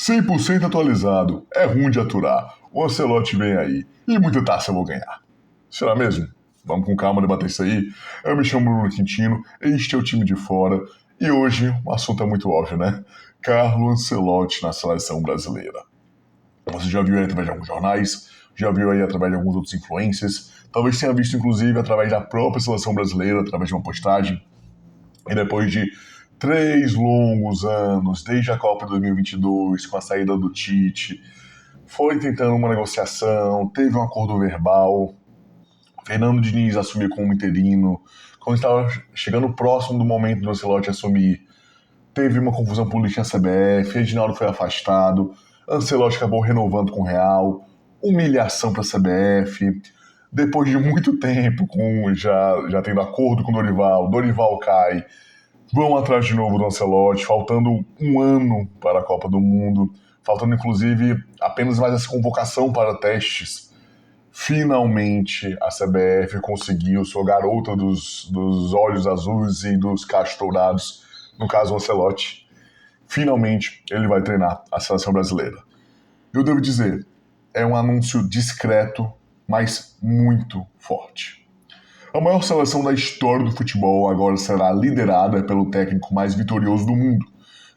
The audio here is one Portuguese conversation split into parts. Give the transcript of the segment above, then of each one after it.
100% atualizado. É ruim de aturar. O Ancelotti vem aí. E muita taça eu vou ganhar. Será mesmo? Vamos com calma debater isso aí. Eu me chamo Bruno Quintino, este é o time de fora. E hoje o assunto é muito óbvio, né? Carlo Ancelotti na seleção brasileira. Você já viu aí através de alguns jornais, já viu aí através de alguns outros influencers, talvez tenha visto inclusive através da própria seleção brasileira, através de uma postagem. E depois de 3 longos anos, desde a Copa de 2022, com a saída do Tite, foi tentando uma negociação, teve um acordo verbal, Fernando Diniz assumir como interino, quando estava chegando próximo do momento do Ancelotti assumir, teve uma confusão política na CBF, Edinaldo foi afastado, Ancelotti acabou renovando com o Real, humilhação para a CBF, depois de muito tempo, já tendo acordo com o Dorival cai, vão atrás de novo do Ancelotti, faltando um ano para a Copa do Mundo, faltando inclusive apenas mais essa convocação para testes. Finalmente a CBF conseguiu sua garota dos olhos azuis e dos cachos dourados, no caso o Ancelotti. Finalmente ele vai treinar a seleção brasileira. Eu devo dizer, é um anúncio discreto, mas muito forte. A maior seleção da história do futebol agora será liderada pelo técnico mais vitorioso do mundo.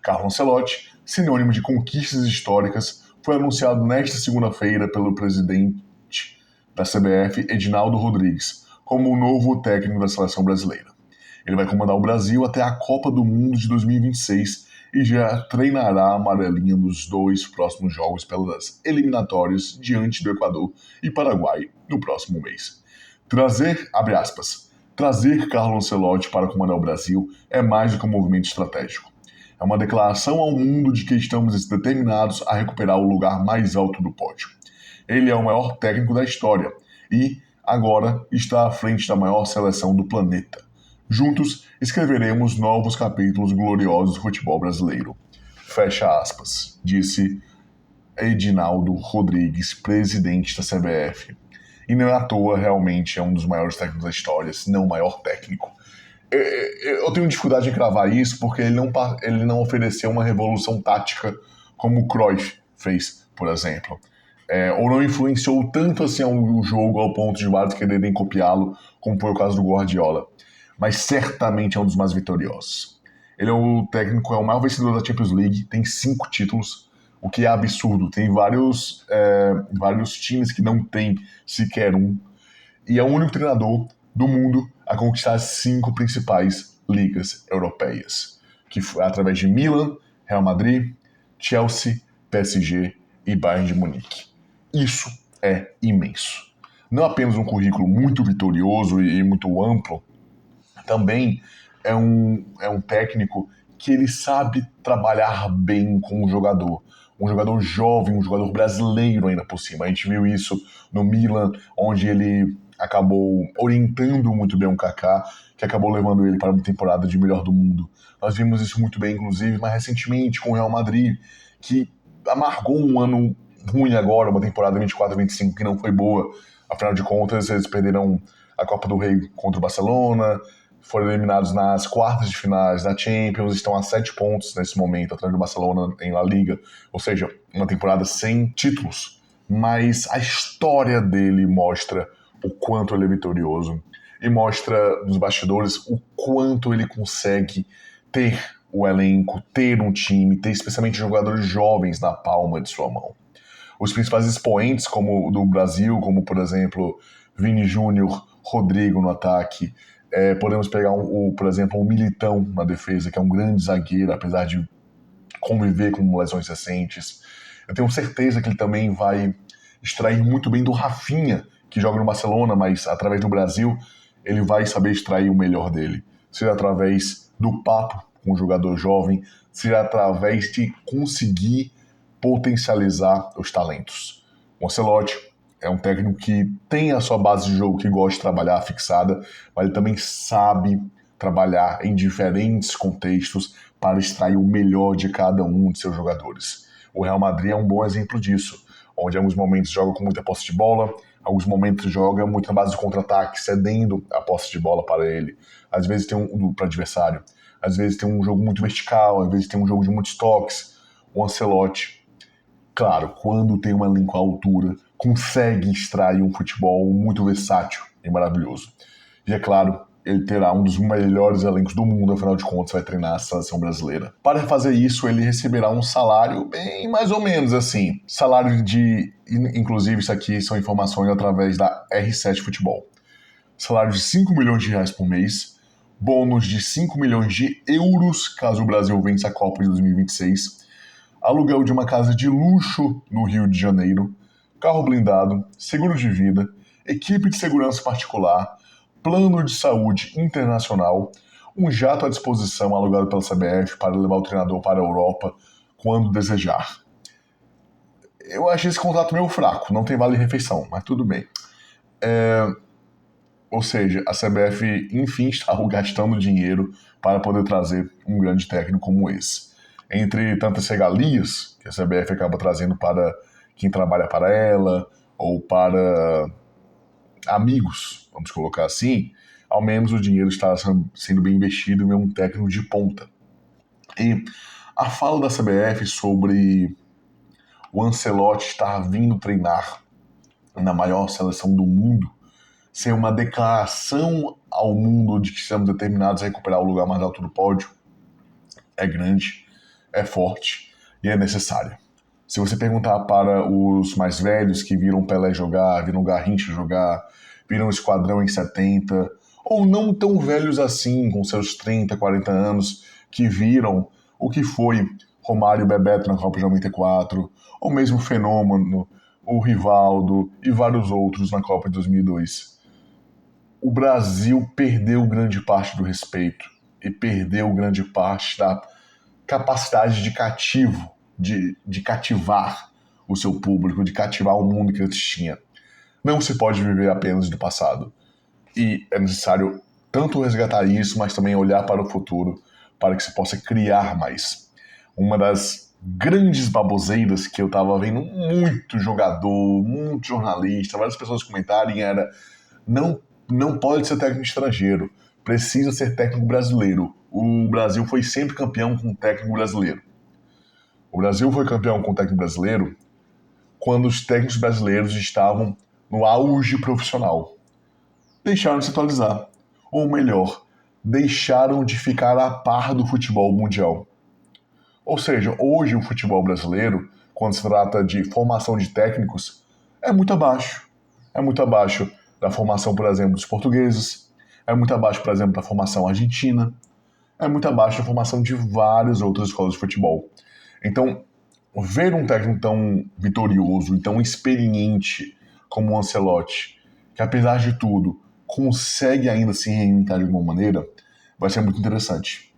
Carlo Ancelotti, sinônimo de conquistas históricas, foi anunciado nesta segunda-feira pelo presidente da CBF, Edinaldo Rodrigues, como o novo técnico da seleção brasileira. Ele vai comandar o Brasil até a Copa do Mundo de 2026 e já treinará a amarelinha nos 2 próximos jogos pelas eliminatórias diante do Equador e Paraguai no próximo mês. Trazer Carlo Ancelotti para comandar o Brasil é mais do que um movimento estratégico. É uma declaração ao mundo de que estamos determinados a recuperar o lugar mais alto do pódio. Ele é o maior técnico da história e, agora, está à frente da maior seleção do planeta. Juntos, escreveremos novos capítulos gloriosos do futebol brasileiro. Fecha aspas, disse Edinaldo Rodrigues, presidente da CBF. E não é à toa, realmente, é um dos maiores técnicos da história, se não o maior técnico. Eu tenho dificuldade em cravar isso porque ele não ofereceu uma revolução tática como o Cruyff fez, por exemplo. Ou não influenciou tanto assim o jogo ao ponto de vários quererem copiá-lo, como foi o caso do Guardiola. Mas certamente é um dos mais vitoriosos. Ele é o técnico, é o maior vencedor da Champions League, tem 5 títulos, o que é absurdo. Tem vários times que não tem sequer um. E é o único treinador do mundo a conquistar as 5 principais ligas europeias, que foi através de Milan, Real Madrid, Chelsea, PSG e Bayern de Munique. Isso é imenso. Não apenas um currículo muito vitorioso e muito amplo, também é um técnico que ele sabe trabalhar bem com o jogador. Um jogador jovem, um jogador brasileiro ainda por cima. A gente viu isso no Milan, onde ele acabou orientando muito bem o Kaká, que acabou levando ele para uma temporada de melhor do mundo. Nós vimos isso muito bem, inclusive, mais recentemente com o Real Madrid, que amargou um ano ruim agora, uma temporada 24-25 que não foi boa. Afinal de contas, eles perderam a Copa do Rei contra o Barcelona, foram eliminados nas quartas de finais da Champions, estão a 7 pontos nesse momento, atrás do Barcelona em La Liga, ou seja, uma temporada sem títulos. Mas a história dele mostra o quanto ele é vitorioso e mostra nos bastidores o quanto ele consegue ter o elenco, ter um time, ter especialmente jogadores jovens na palma de sua mão. Os principais expoentes como do Brasil, como por exemplo Vini Júnior, Rodrigo no ataque, podemos pegar por exemplo, o Militão na defesa, que é um grande zagueiro, apesar de conviver com lesões recentes. Eu tenho certeza que ele também vai extrair muito bem do Rafinha, que joga no Barcelona, mas através do Brasil, ele vai saber extrair o melhor dele. Seja através do papo com um jogador jovem, seja através de conseguir potencializar os talentos. O Ancelotti é um técnico que tem a sua base de jogo que gosta de trabalhar fixada, mas ele também sabe trabalhar em diferentes contextos para extrair o melhor de cada um de seus jogadores. O Real Madrid é um bom exemplo disso, onde em alguns momentos joga com muita posse de bola, em alguns momentos joga muito na base de contra-ataque, cedendo a posse de bola para ele. Às vezes tem para o adversário. Às vezes tem um jogo muito vertical, às vezes tem um jogo de muitos toques. O Ancelotti Claro, quando tem um elenco à altura, consegue extrair um futebol muito versátil e maravilhoso. E é claro, ele terá um dos melhores elencos do mundo, afinal de contas vai treinar a seleção brasileira. Para fazer isso, ele receberá um salário bem mais ou menos assim. Salário de... Inclusive, isso aqui são informações através da R7 Futebol. Salário de 5 milhões de reais por mês, bônus de 5 milhões de euros caso o Brasil vença a Copa de 2026, aluguel de uma casa de luxo no Rio de Janeiro, carro blindado, seguro de vida, equipe de segurança particular, plano de saúde internacional, um jato à disposição alugado pela CBF para levar o treinador para a Europa quando desejar. Eu achei esse contrato meio fraco, não tem vale-refeição, mas tudo bem. Ou seja, a CBF, enfim, está gastando dinheiro para poder trazer um grande técnico como esse. Entre tantas regalias que a CBF acaba trazendo para quem trabalha para ela, ou para amigos, vamos colocar assim, ao menos o dinheiro está sendo bem investido em um técnico de ponta. E a fala da CBF sobre o Ancelotti estar vindo treinar na maior seleção do mundo ser uma declaração ao mundo de que estamos determinados a recuperar o lugar mais alto do pódio é grande, é forte e é necessária. Se você perguntar para os mais velhos que viram Pelé jogar, viram Garrincha jogar, viram o Esquadrão em 70, ou não tão velhos assim, com seus 30, 40 anos, que viram o que foi Romário e Bebeto na Copa de 94, ou mesmo o Fenômeno, o Rivaldo e vários outros na Copa de 2002. O Brasil perdeu grande parte do respeito e perdeu grande parte da capacidade de cativo, de cativar o seu público, de cativar o mundo que antes tinha. Não se pode viver apenas do passado. E é necessário tanto resgatar isso, mas também olhar para o futuro, para que se possa criar mais. Uma das grandes baboseiras que eu estava vendo muito jogador, muito jornalista, várias pessoas comentarem era não pode ser técnico estrangeiro, precisa ser técnico brasileiro. O Brasil foi sempre campeão com técnico brasileiro. O Brasil foi campeão com técnico brasileiro quando os técnicos brasileiros estavam no auge profissional. Deixaram de se atualizar. Ou melhor, deixaram de ficar a par do futebol mundial. Ou seja, hoje o futebol brasileiro, quando se trata de formação de técnicos, é muito abaixo. É muito abaixo da formação, por exemplo, dos portugueses, é muito abaixo, por exemplo, da formação argentina, é muito abaixo da formação de várias outras escolas de futebol. Então, ver um técnico tão vitorioso e tão experiente como o Ancelotti, que apesar de tudo, consegue ainda se reinventar de alguma maneira, vai ser muito interessante.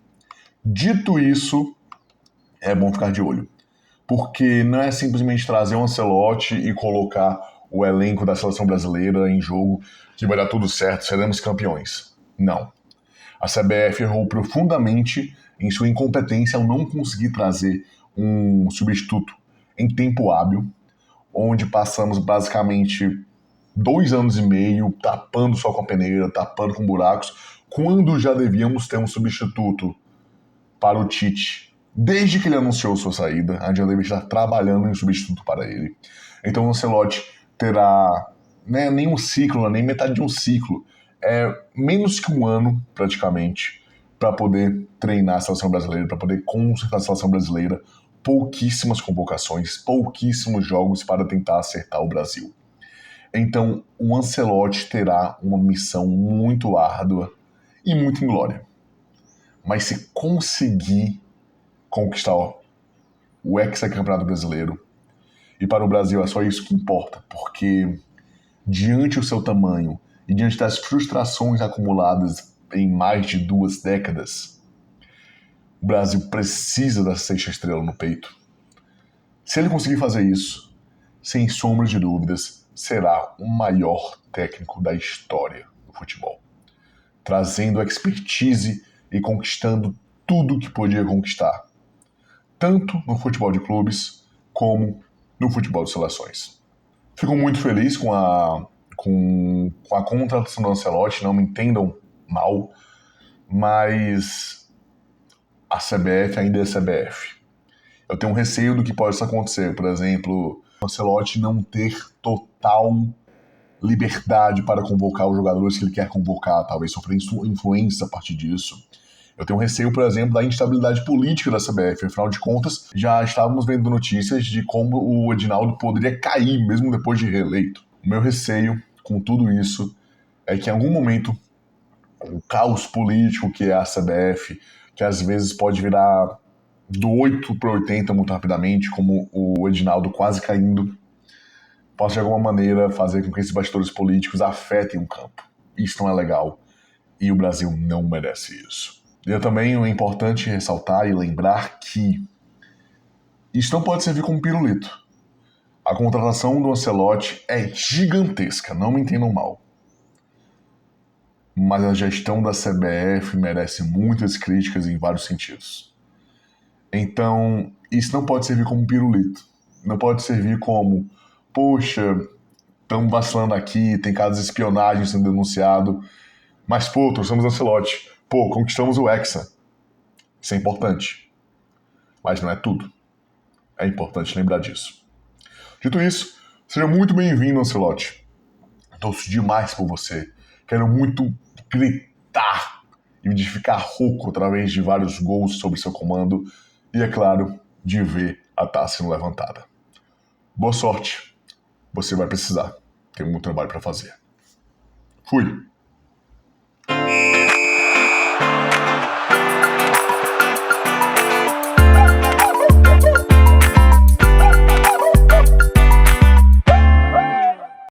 Dito isso, é bom ficar de olho. Porque não é simplesmente trazer um Ancelotti e colocar o elenco da seleção brasileira em jogo que vai dar tudo certo, seremos campeões. Não. A CBF errou profundamente em sua incompetência ao não conseguir trazer um substituto em tempo hábil, onde passamos basicamente 2 anos e meio tapando só com a peneira, tapando com buracos, quando já devíamos ter um substituto para o Tite. Desde que ele anunciou sua saída, a gente deve estar trabalhando em um substituto para ele. Então o Ancelotti terá nem um ciclo, nem metade de um ciclo, menos que um ano praticamente, para poder treinar a seleção brasileira, para poder consertar a seleção brasileira, pouquíssimas convocações, pouquíssimos jogos para tentar acertar o Brasil. Então o Ancelotti terá uma missão muito árdua e muito inglória. Mas se conseguir conquistar o hexacampeonato brasileiro, e para o Brasil é só isso que importa, porque diante do seu tamanho e diante das frustrações acumuladas em mais de 2 décadas, o Brasil precisa da 6ª estrela no peito. Se ele conseguir fazer isso, sem sombra de dúvidas, será o maior técnico da história do futebol, trazendo expertise e conquistando tudo que podia conquistar, tanto no futebol de clubes como no futebol de seleções. Fico muito feliz com a contratação do Ancelotti, não me entendam mal, mas a CBF ainda é CBF. Eu tenho um receio do que pode acontecer. Por exemplo, o Ancelotti não ter total liberdade para convocar os jogadores que ele quer convocar, talvez sofrer influência a partir disso. Eu tenho um receio, por exemplo, da instabilidade política da CBF. Afinal de contas, já estávamos vendo notícias de como o Edinaldo poderia cair, mesmo depois de reeleito. O meu receio com tudo isso é que em algum momento o caos político que é a CBF, que às vezes pode virar do 8 para 80 muito rapidamente, como o Edinaldo quase caindo, possa de alguma maneira fazer com que esses bastidores políticos afetem o campo. Isso não é legal e o Brasil não merece isso. E também é importante ressaltar e lembrar que isso não pode servir como pirulito. A contratação do Ancelotti é gigantesca, não me entendam mal. Mas a gestão da CBF merece muitas críticas em vários sentidos. Então, isso não pode servir como pirulito. Não pode servir como, poxa, estamos vacilando aqui, tem casos de espionagem sendo denunciado, mas, pô, trouxemos o Ancelotti. Pô, conquistamos o Hexa. Isso é importante. Mas não é tudo. É importante lembrar disso. Dito isso, seja muito bem-vindo, Ancelotti. Torço demais por você. Quero muito gritar e de ficar rouco através de vários gols sob seu comando e, é claro, de ver a taça sendo levantada. Boa sorte. Você vai precisar. Tem muito trabalho para fazer. Fui.